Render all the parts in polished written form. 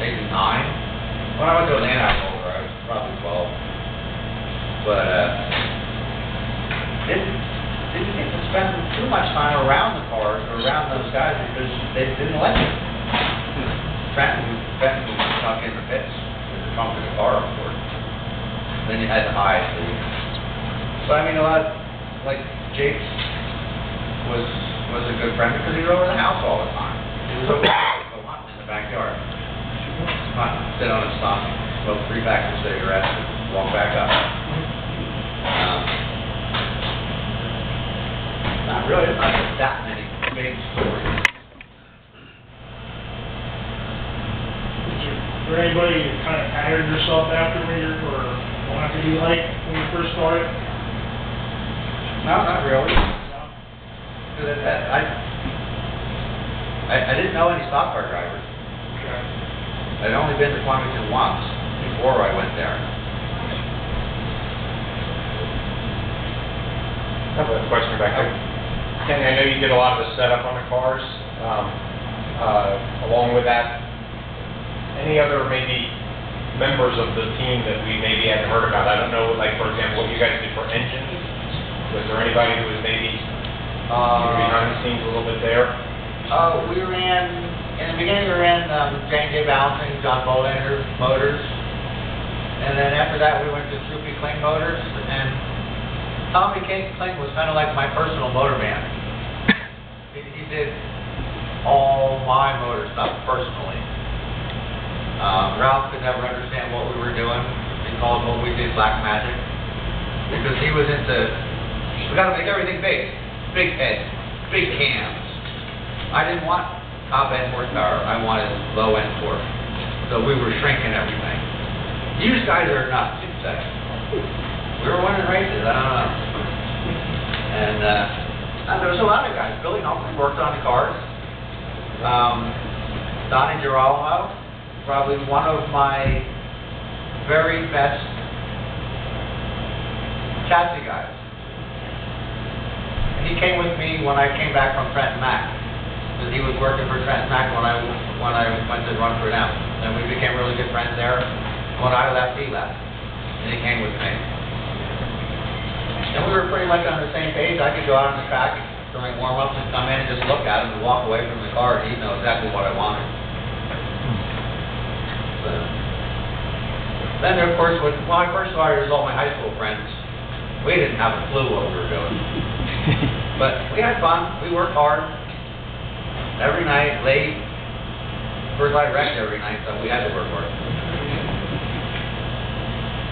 maybe 9. When I went to Atlanta, I was older. I was probably 12. But didn't get to spend too much time around the cars or around those guys because they didn't let me. Brenn would tuck in the pits in the trunk of the car, of course. Then you had to hide. But I mean, a lot like Jake was a good friend because he was over the house all the time. He was over the lunch in the backyard. Sit on his stump, smoke 3 packs of cigarettes, and walk back up. Not really, it's not that many big stories. Is there anybody you kind of patterned yourself after when you or wanted to be like when you first started? No, not really. No. Because I didn't know any stock car drivers. Okay. I'd only been to Farmington once before I went there. I have a question back there. Kenny, I know you did a lot of the setup on the cars. Along with that, any other maybe members of the team that we maybe hadn't heard about? I don't know, like for example, what you guys did for engines. Was there anybody who was maybe behind the scenes a little bit there? We ran, in the beginning we ran J&J Balancing, John Bolander Motors. And then after that we went to Troopy Kling Motors. And Tommy Kling was kind of like my personal motor man. He did all my motor stuff personally. Ralph could never understand what we were doing. He called what we did black magic. Because he was into, we got to make everything big. Big heads, big cams. I didn't want top end horsepower. I wanted low end torque. So we were shrinking everything. You guys are nuts, you'd say. We were winning races, I don't know. And there was a lot of guys. Billy Humphrey worked on the cars. Donnie Girolamo, probably one of my very best chassis guys. And he came with me when I came back from Trent Mack, because he was working for Trent Mack when I went to run for them. And we became really good friends there. When I left, he left, and he came with me. And we were pretty much on the same page. I could go out on the track during warm-ups and come in and just look at him and walk away from the car, and he'd know exactly what I wanted. Then, of course, when I first started, it was all my high school friends. We didn't have a clue what we were doing. But we had fun. We worked hard. Every night, late. Of course, I wrecked every night, so we had to work hard.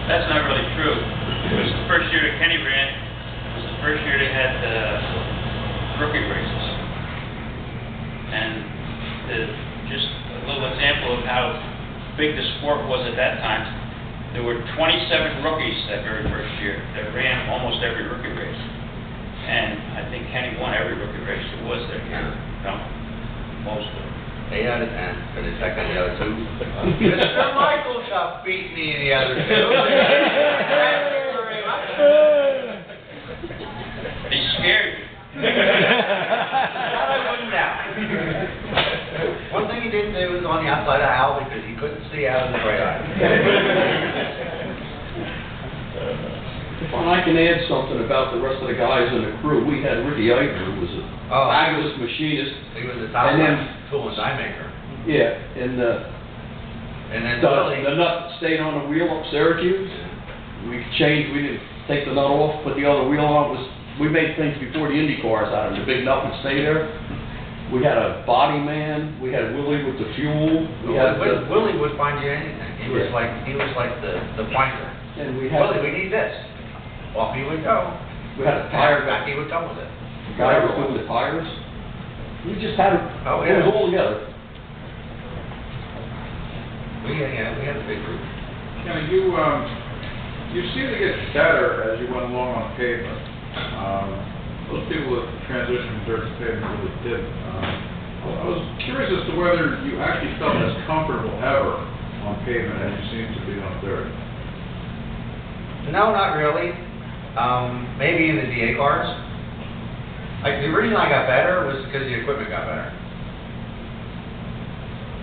That's not really true. It was the first year that Kenny ran. It was the first year they had rookie races. And just a little example of how big the sport was at that time, there were 27 rookies that very first year that ran almost every rookie race. And I think Kenny won every rookie race there was that year. No, most of them. 8 out of 10. Could have checked on the other 2. Mr. Michael Shuff beat me in the other 2. Thank you very much. He scared you. That I wouldn't doubt. One thing he didn't do was on the outside of Al because he couldn't see out of the right eye. Well, I can add something about the rest of the guys in the crew. We had Ricky Eiter, who was a fabulous machinist. He was the top tool and die maker. Yeah, and then the nut stayed on the wheel up Syracuse. We didn't take the nut off, put the other wheel on. We made things before the Indy cars out of it. The big nut would stay there. We had a body man. We had Willie with the fuel. Willie would find you anything. He was like the finder. And we had Willie, we need this. Off he would go. We had a tire guy. He would come with it. The guy was doing the tires. We just had it. Oh, yeah. It was all together. We had a big group. Kenny, you seem to get better as you went along on pavement. Most people that transition from dirt to pavement really didn't. I was curious as to whether you actually felt as comfortable ever on pavement as you seem to be on dirt. No, not really. Maybe in the DA cars. Like the reason I got better was because the equipment got better.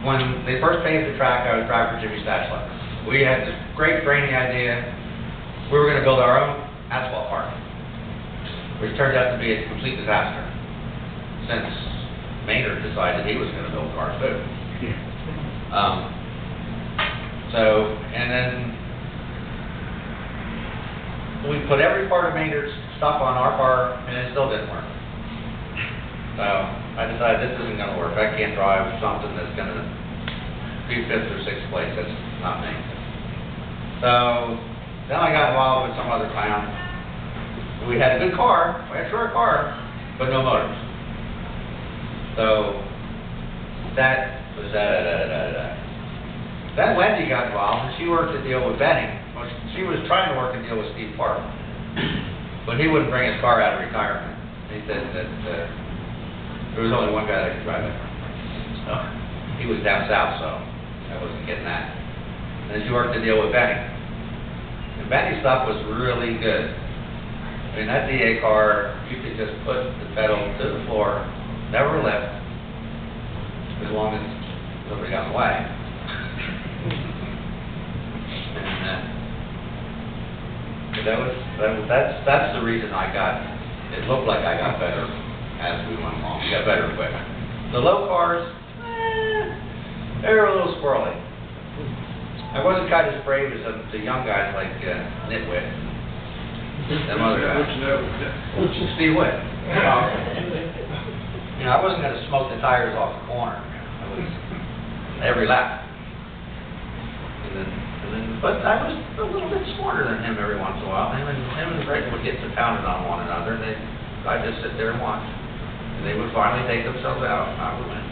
when they first paved the track, I was driving for Jimmy Statchler. We had this great brainy idea, we were gonna build our own asphalt park, which turned out to be a complete disaster, since Maynard decided he was gonna build cars too. And then we put every part of Maynard's stuff on our car, and it still didn't work. So I decided this isn't gonna work. I can't drive something that's gonna be 5th or 6th place. That's not me. So then I got involved with some other clown. We had a good car, we had a short car, but no motors. So that was Then Wendy got involved, and she worked a deal with Benny. Well, she was trying to work a deal with Steve Park, but he wouldn't bring his car out of retirement. He said that there was only one guy that could drive it. He was down south, so I wasn't getting that. And then she worked a deal with Benny. And Benny's stuff was really good. I mean, that DA car, you could just put the pedal to the floor, never lift, as long as nobody got in the way. And that's the reason I got, it looked like I got better as we went along. We got better equipment. The low cars, they were a little squirrely. I wasn't quite as brave as the young guys like Nitwit, them other guys. Steve Witt. You know, I wasn't going to smoke the tires off the corner. I was every lap. But I was a little bit smarter than him every once in a while. Him and Greg would get to pounding on one another. I'd just sit there and watch. And they would finally take themselves out, and I would win.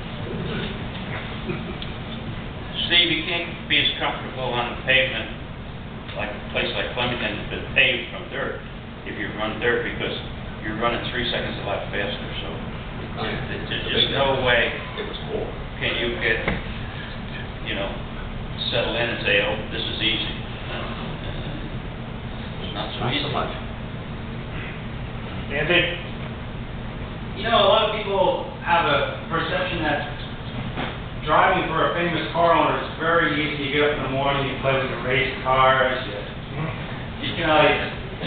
Steve, you can't be as comfortable on the pavement, like a place like Flemington, that's paved from dirt, if you run dirt, because you're running 3 seconds a lap faster, so there's just no way. It was cool. Can you get, settle in and say, oh, this is easy? It's not so easy. Not so much. Anthony? A lot of people have a perception that driving for a famous car owner is very easy. You get up in the morning, you play with the race cars, it's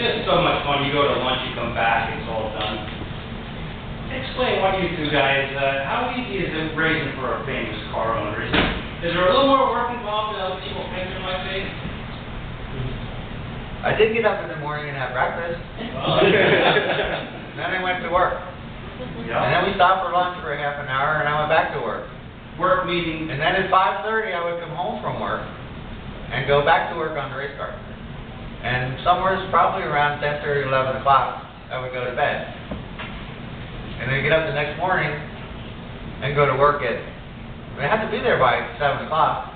just so much fun. You go to lunch, you come back, it's all done. Explain, what do you two guys, how easy is it raising for a famous car owner? Is there a little more work involved than other people think there might be? I did get up in the morning and have breakfast. Then I went to work. And then we stopped for lunch for a half an hour, and I went back to work. Work meeting. And then at 5:30, I would come home from work and go back to work on the race car. And somewhere probably around 10:30, 11 o'clock, I would go to bed. And then get up the next morning and go to work I had to be there by 7 o'clock.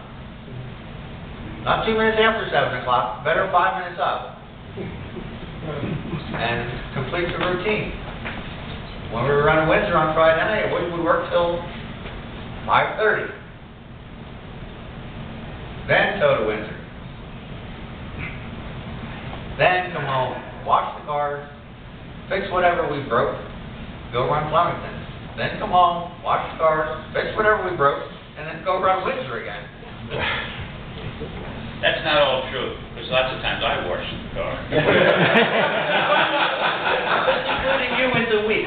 Not 2 minutes after 7 o'clock, better 5 minutes up. And complete the routine. When we were running Windsor on Friday night, we would work till 5:30. Then tow to Windsor. Then come home, wash the cars, fix whatever we broke, go run Flemington. Then come home, wash the cars, fix whatever we broke, and then go run Windsor again. That's not all true, because lots of times I wash the car. Including you in the week.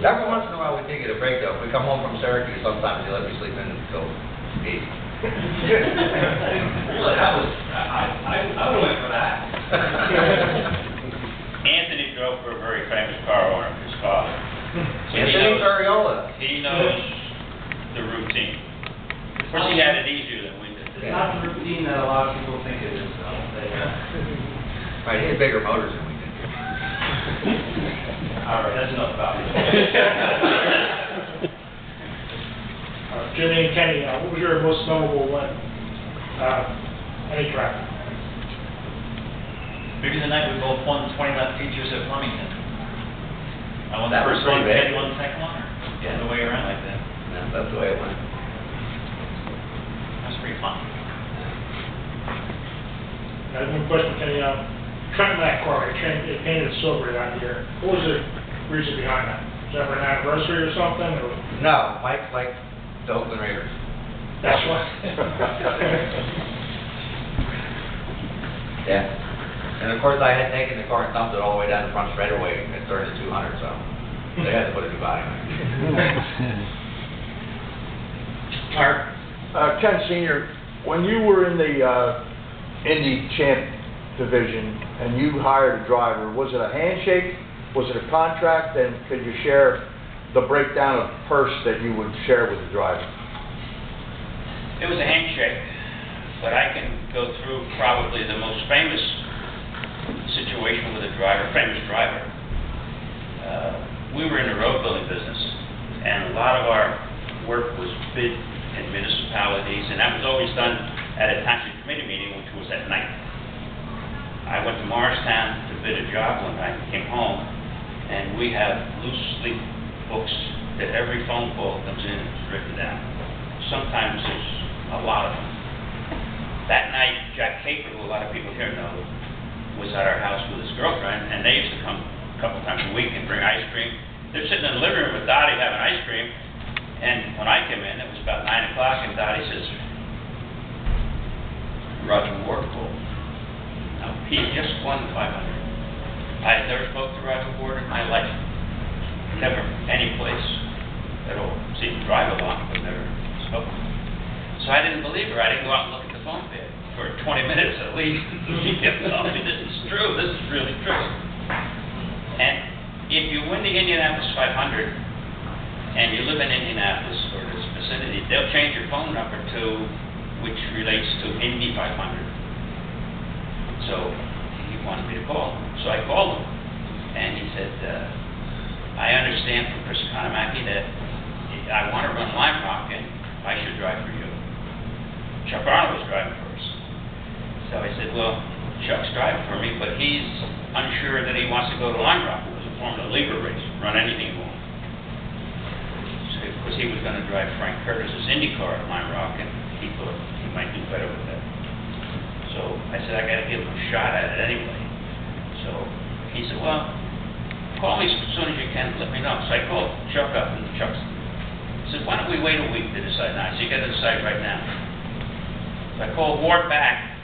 Every once in a while we do get a break though. If we come home from Syracuse, sometimes they let me sleep in until 8. Really, I went for that. Anthony drove for a very famous car owner, his father. So Anthony Ferriola. he knows the routine. Of course, he had it easier than we did. It's not the routine that a lot of people think it is, though. Right, he had bigger motors than we did. All right, that's enough about it. Jimmy and Kenny, what was your most memorable one? Any track? Maybe the night we both won the 20 lap features at Flemington. I won the That was first one, pretty big. Kenny won the second one, or yeah, the way around like that. Yeah, that's the way it went. That was pretty fun. I have one question, Kenny. Trent that car, it painted silver that year. What was the reason behind that? Is that for an anniversary or something, or? No, Mike liked the Oakland Raiders. That's what. Yeah. And of course, I had taken the car and dumped it all the way down the front straightaway at 3200, so they had to put a new body on it. Mark? Ken Senior, when you were in the Indy Champ division and you hired a driver, was it a handshake? Was it a contract? And could you share the breakdown of purse that you would share with the driver? It was a handshake, but I can go through probably the most famous situation with a driver, famous driver. We were in the road building business, and a lot of our work was bid in municipalities, and that was always done at a township committee meeting, which was at night. I went to Morristown to bid a job one night, came home, and we have loose leaf books that every phone call comes in is written down. Sometimes there's a lot of them. That night, Jack Caper, who a lot of people here know, was at our house with his girlfriend, and they used to come a couple times a week and bring ice cream. They're sitting in the living room with Dottie having ice cream, and when I came in, it was about 9 o'clock, and Dottie says, Roger Ward called. Now, he just won the 500. I had never spoke to Roger Ward in my life. Never, any place at all. Seen him drive a lot, but never spoke to him. So I didn't believe her. I didn't go out and look at the phone pad for 20 minutes at least. She kept telling me, this is true, this is really true. And if you win the Indianapolis 500, and you live in Indianapolis or this vicinity, they'll change your phone number to, which relates to Indy 500. So he wanted me to call him. So I called him, and he said, I understand from Chris Economaki that I want to run Lime Rock, and I should drive for you. Chuck Arnold was driving for us. So I said, well, Chuck's driving for me, but he's unsure that he wants to go to Lime Rock. It was a Formula Libre race, run anything he wants. So, because he was going to drive Frank Curtis's Indy car at Lime Rock, and he thought he might do better with that. So I said, I got to give him a shot at it anyway. So he said, well, call me as soon as you can, let me know. So I called Chuck up, and Chuck said, why don't we wait a week to decide now? So you got to decide right now. So I called Ward back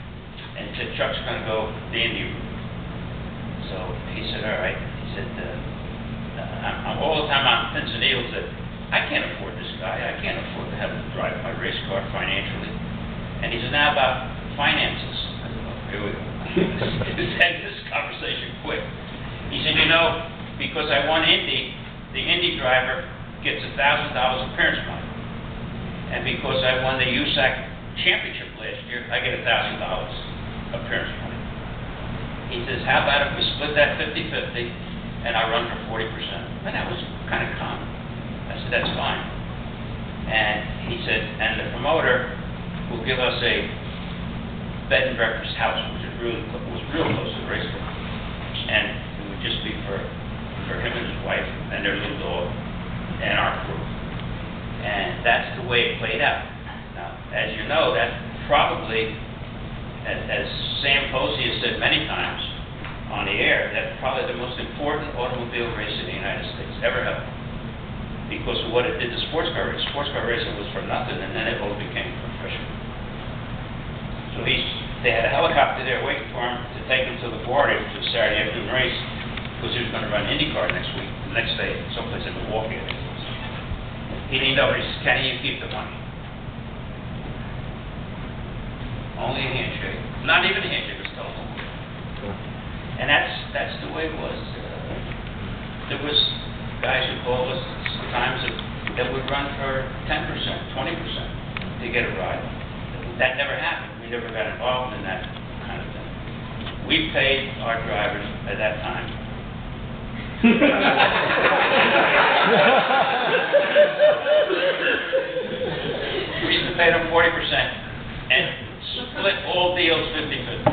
and said, Chuck's going to go the Indy route. So he said, all right. He said, I'm all the time on pins and needles that I can't afford this guy. I can't afford to have him drive my race car financially. And he said, now about finances. I said, oh, here we go. Let's end this conversation quick. He said, you know, because I won Indy, the Indy driver gets $1,000 appearance money. And because I won the USAC championship last year, I get $1,000 appearance money. He says, how about if we split that 50-50 and I run for 40%? And that was kind of common. I said, that's fine. And he said, and the promoter will give us a bed and breakfast house, which is was real close to the racetrack. And it would just be for him and his wife and their little dog and our crew. And that's the way it played out. Now, as you know, that probably, as Sam Posey has said many times on the air, that's probably the most important automobile race in the United States ever held. Because of what it did to sports car racing. Sports car racing was for nothing, and then it all became professional. So they had a helicopter there waiting for him to take him to the LaGuardia, which was a Saturday afternoon race, because he was going to run IndyCar next week, the next day, someplace in Milwaukee. He leaned over, he said, Kenny, you keep the money. Only a handshake. Not even a handshake, it was telephone. And that's the way it was. There was guys who called us times that would run for 10%, 20% to get a ride. That never happened. We never got involved in that kind of thing. We paid our drivers at that time. We used to pay them 40% and split all deals 50-50.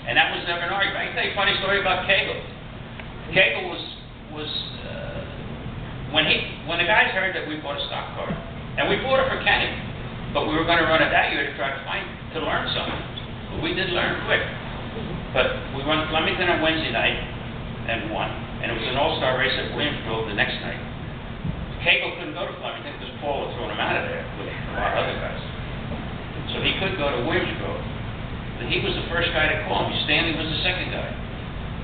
And that was never an argument. I can tell you a funny story about Cagle. Cagle was when the guys heard that we bought a stock car, and we bought it for Kenny, but we were going to run it that year to try to learn something. But we did learn quick. But we won Flemington on Wednesday night and won. and it was an all-star race at Williamsville the next night. Cable couldn't go to Flemington because Paul had thrown him out of there with a lot of other guys. So he could go to Williamsville, but he was the first guy to call me. Stanley was the second guy.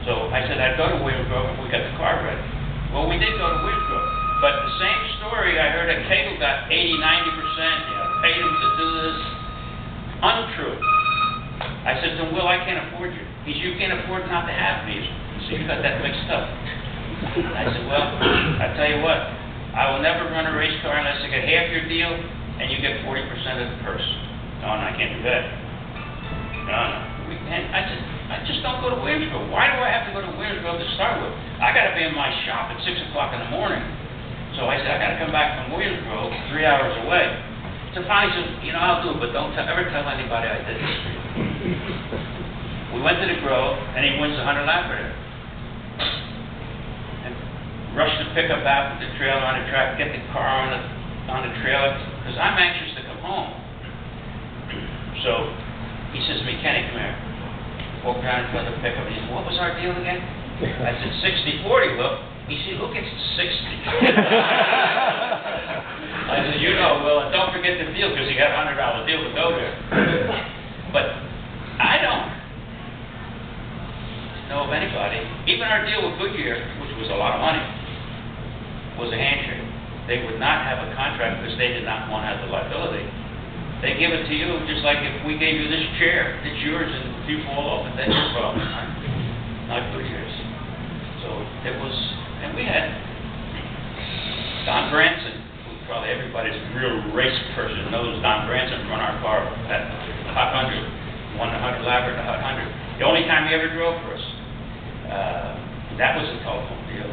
So I said I'd go to Williamsville if we got the car ready. Well, we did go to Williamsville, but the same story I heard that Cable got 80, 90%, paid him to do this. Untrue. I said to him, Will, I can't afford you. He said, you can't afford not to have me. So you got that mixed up. I said, well, I tell you what, I will never run a race car unless I get half your deal and you get 40% of the purse. No, I can't do that. No. And I said, I just don't go to Williamsville. Why do I have to go to Williamsville to start with? I got to be in my shop at 6 o'clock in the morning. So I said, I got to come back from Williamsville 3 hours away. So finally he said, I'll do it, but don't ever tell anybody I did this. We went to the Grove, and he wins the 100-lapper there. And rushed the pickup out with the trailer on the track, get the car on the trailer, because I'm anxious to come home. So he says to me, Kenny, come here. Walked around in front of the pickup, and he said, what was our deal again? I said, 60-40, Will. He said, who gets 60? I said, Will, and don't forget the deal, because he got a $100 deal to go there. But I don't know of anybody, even our deal with Goodyear, which was a lot of money, was a handshake. They would not have a contract because they did not want to have the liability. They give it to you just like if we gave you this chair, it's yours, and if you fall off, that's your problem. Not Goodyear's. So it was, and we had Don Branson, who probably everybody's real race person knows Don Branson run our car at Hot 100, won the 100-lapper at the Hot 100. The only time he ever drove for us. That was a telephone deal.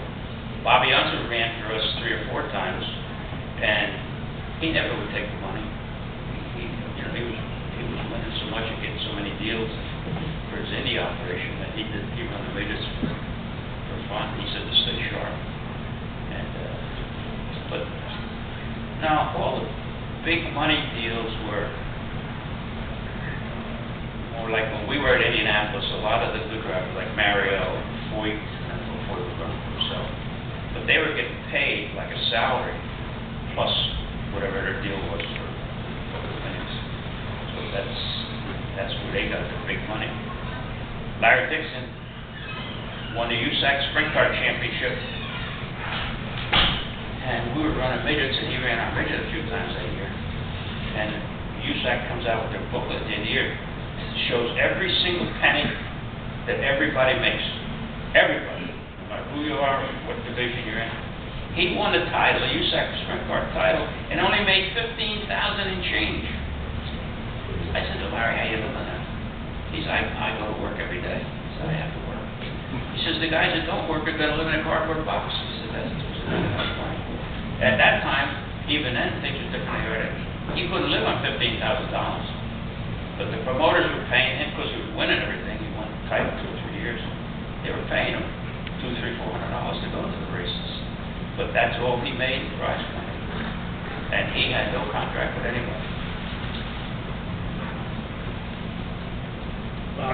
Bobby Unser ran for us 3 or 4 times, and he never would take the money. He was winning so much and getting so many deals for his Indy operation that he run the majors for fun. He said to stay sharp. And but now all the big money deals were more like when we were at Indianapolis. A lot of the good drivers like Mario and Foyt, and Foyt was running for himself, but they were getting paid like a salary plus whatever their deal was for the winnings. So that's where they got their big money. Larry Dixon won the USAC Sprint Car Championship, and we were running midgets, and he ran our midget a few times that year. And USAC comes out with their booklet at the end of the year. It shows every single penny that everybody makes. Everybody, no matter who you are, what division you're in. He won the title, the USAC Sprint Car title, and only made $15,000 in change. I said to Larry, how you doing that? He said, I go to work every day. He said, I have to work. He says, the guys that don't work are going to live in a cardboard box. He said, that's funny. At that time, even then, things were different. He couldn't live on $15,000. But the promoters were paying him because he was winning everything. He won the title 2 or 3 years. They were paying him $200, $300, $400 to go to the races. But that's all he made in prize money. And he had no contract with anybody. Okay.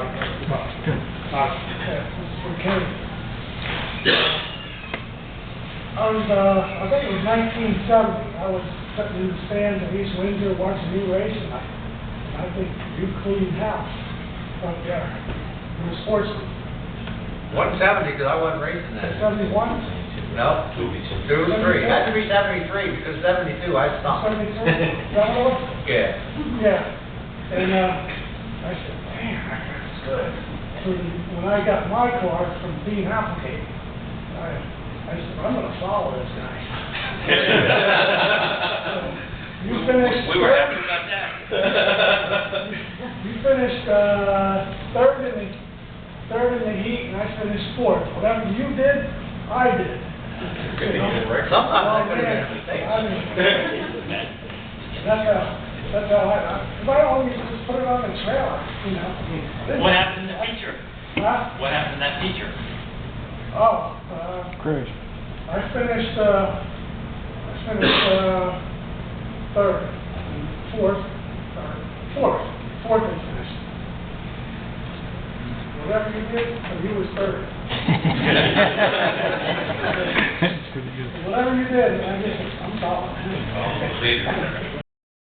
I think it was 1970. I was sitting in the stand at East Windsor watching you race, and I think you cleaned house up there in the sports. 170, because I wasn't racing that. 71? No, 2 or 3. Had to be 73, because 72 I stopped. 73? Is that what it was? Yeah. Yeah. And I said, man, that's good. So when I got my car from Dean Applegate, I said, I'm going to follow this guy. You finished. We were happy about that. You finished third in the heat, and I finished 4th. Whatever you did, I did. Sometimes I could have been a mistake. That's how I always just put it on the trailer, you know. What happened in the feature? Huh? What happened in that feature? Oh, Great. I finished third, fourth I finished. Whatever you did, he was third. Oh, leader.